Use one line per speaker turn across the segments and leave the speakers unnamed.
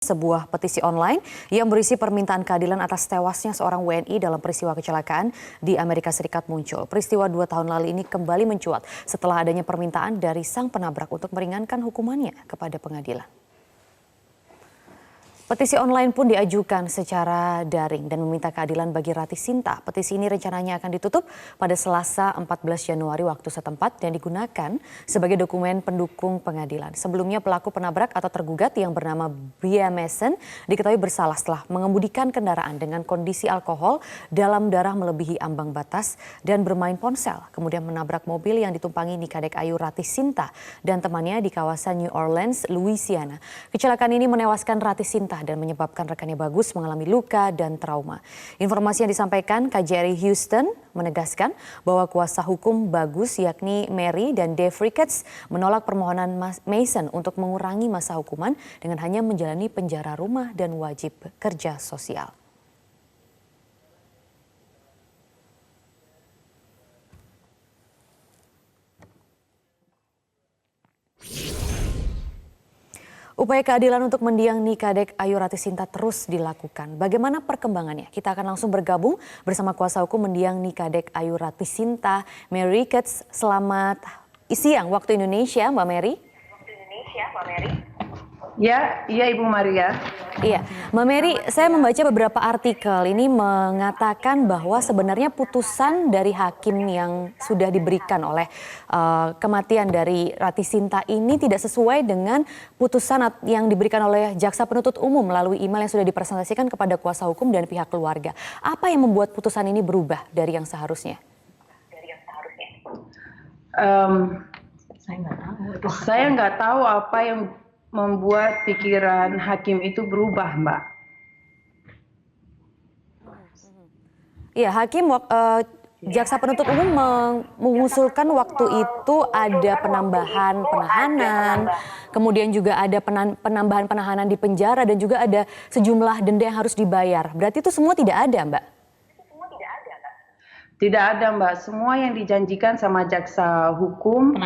Sebuah petisi online yang berisi permintaan keadilan atas tewasnya seorang WNI dalam peristiwa kecelakaan di Amerika Serikat muncul. Peristiwa 2 tahun lalu ini kembali mencuat setelah adanya permintaan dari sang penabrak untuk meringankan hukumannya kepada pengadilan. Petisi online pun diajukan secara daring dan meminta keadilan bagi Ratih Sinta. Petisi ini rencananya akan ditutup pada Selasa 14 Januari waktu setempat dan digunakan sebagai dokumen pendukung pengadilan. Sebelumnya pelaku penabrak atau tergugat yang bernama Bria Mason diketahui bersalah setelah mengemudikan kendaraan dengan kondisi alkohol dalam darah melebihi ambang batas dan bermain ponsel. Kemudian menabrak mobil yang ditumpangi Nikadek Ayu Ratih Sinta dan temannya di kawasan New Orleans, Louisiana. Kecelakaan ini menewaskan Ratih Sinta dan menyebabkan rekannya Bagus mengalami luka dan trauma. Informasi yang disampaikan KJRI Houston menegaskan bahwa kuasa hukum Bagus yakni Mary dan Dave Ricketts menolak permohonan Mason untuk mengurangi masa hukuman dengan hanya menjalani penjara rumah dan wajib kerja sosial. Upaya keadilan untuk mendiang Nikadek Ayu Ratih Sinta terus dilakukan. Bagaimana perkembangannya? Kita akan langsung bergabung bersama kuasa hukum mendiang Nikadek Ayu Ratih Sinta, Mary Ricketts. Selamat siang waktu Indonesia, Mbak Mary.
Ya, iya Ibu Maria.
Iya, Mbak Mary, saya membaca beberapa artikel ini mengatakan bahwa sebenarnya putusan dari hakim yang sudah diberikan oleh kematian dari Ratih Sinta ini tidak sesuai dengan putusan yang diberikan oleh jaksa penuntut umum melalui email yang sudah dipresentasikan kepada kuasa hukum dan pihak keluarga. Apa yang membuat putusan ini berubah dari yang seharusnya?
Saya nggak tahu apa yang membuat pikiran hakim itu berubah, Mbak.
Iya, hakim jaksa penuntut umum mengusulkan waktu itu ada penambahan penahanan, kemudian juga ada penambahan penahanan di penjara dan juga ada sejumlah denda yang harus dibayar. Berarti itu semua tidak ada, Mbak?
Tidak ada, Mbak. Semua yang dijanjikan sama jaksa hukum,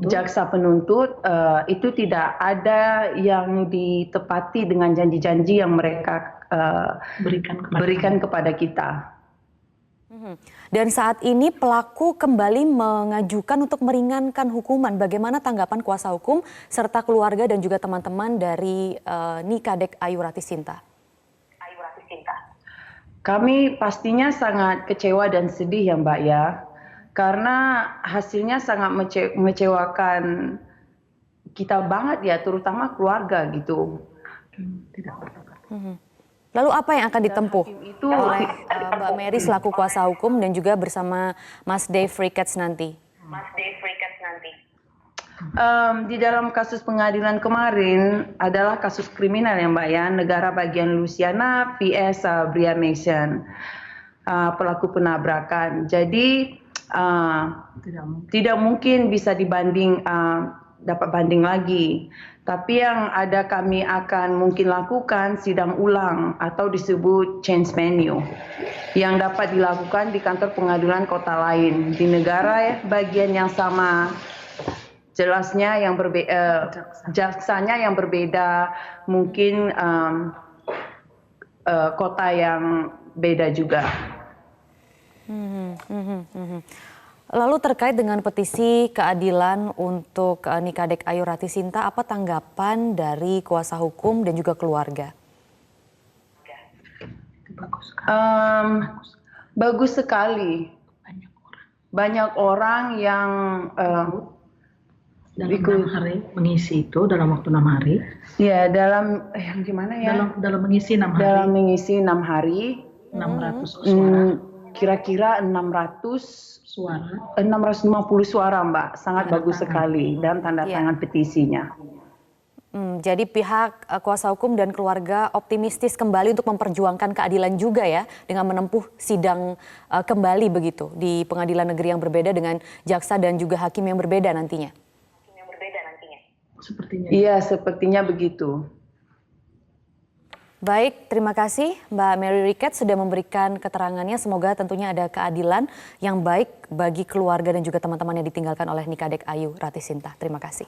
jaksa penuntut itu tidak ada yang ditepati dengan janji-janji yang mereka berikan kepada kita.
Dan saat ini pelaku kembali mengajukan untuk meringankan hukuman. Bagaimana tanggapan kuasa hukum serta keluarga dan juga teman-teman dari Nikadek Ayu Ratih Sinta?
Kami pastinya sangat kecewa dan sedih ya Mbak ya. Karena hasilnya sangat mengecewakan kita banget ya, terutama keluarga gitu.
Lalu apa yang akan ditempuh oleh Mbak Mary selaku kuasa hukum dan juga bersama Mas Dave Ricketts nanti?
Di dalam kasus pengadilan kemarin adalah kasus kriminal ya Mbak ya, negara bagian Louisiana vs Bria Mason, pelaku penabrakan. Jadi tidak mungkin bisa dapat banding lagi. Tapi yang ada kami akan mungkin lakukan sidang ulang atau disebut change venue yang dapat dilakukan di kantor pengadilan kota lain di negara bagian yang sama. Jelasnya yang berbeda, jaksanya yang berbeda, mungkin kota yang beda juga.
Lalu terkait dengan petisi keadilan untuk Nikadek Ayu Ratih Sinta, apa tanggapan dari kuasa hukum dan juga keluarga?
Bagus sekali. Banyak orang yang
dalam 6 hari mengisi itu dalam waktu 6 hari.
Ya, dalam yang gimana ya?
Dalam mengisi 6 hari.
Dalam mengisi 6 hari.
600 suara.
Kira-kira 600
suara.
650 suara, Mbak. Sangat bagus sekali dan tanda tangan petisinya.
Jadi pihak kuasa hukum dan keluarga optimistis kembali untuk memperjuangkan keadilan juga ya dengan menempuh sidang kembali begitu di pengadilan negeri yang berbeda dengan jaksa dan juga hakim yang berbeda nantinya.
Sepertinya.
Iya, sepertinya begitu.
Baik, terima kasih Mbak Mary Ricketts sudah memberikan keterangannya. Semoga tentunya ada keadilan yang baik bagi keluarga dan juga teman-teman yang ditinggalkan oleh Nikadek Ayu Ratih Sinta. Terima kasih.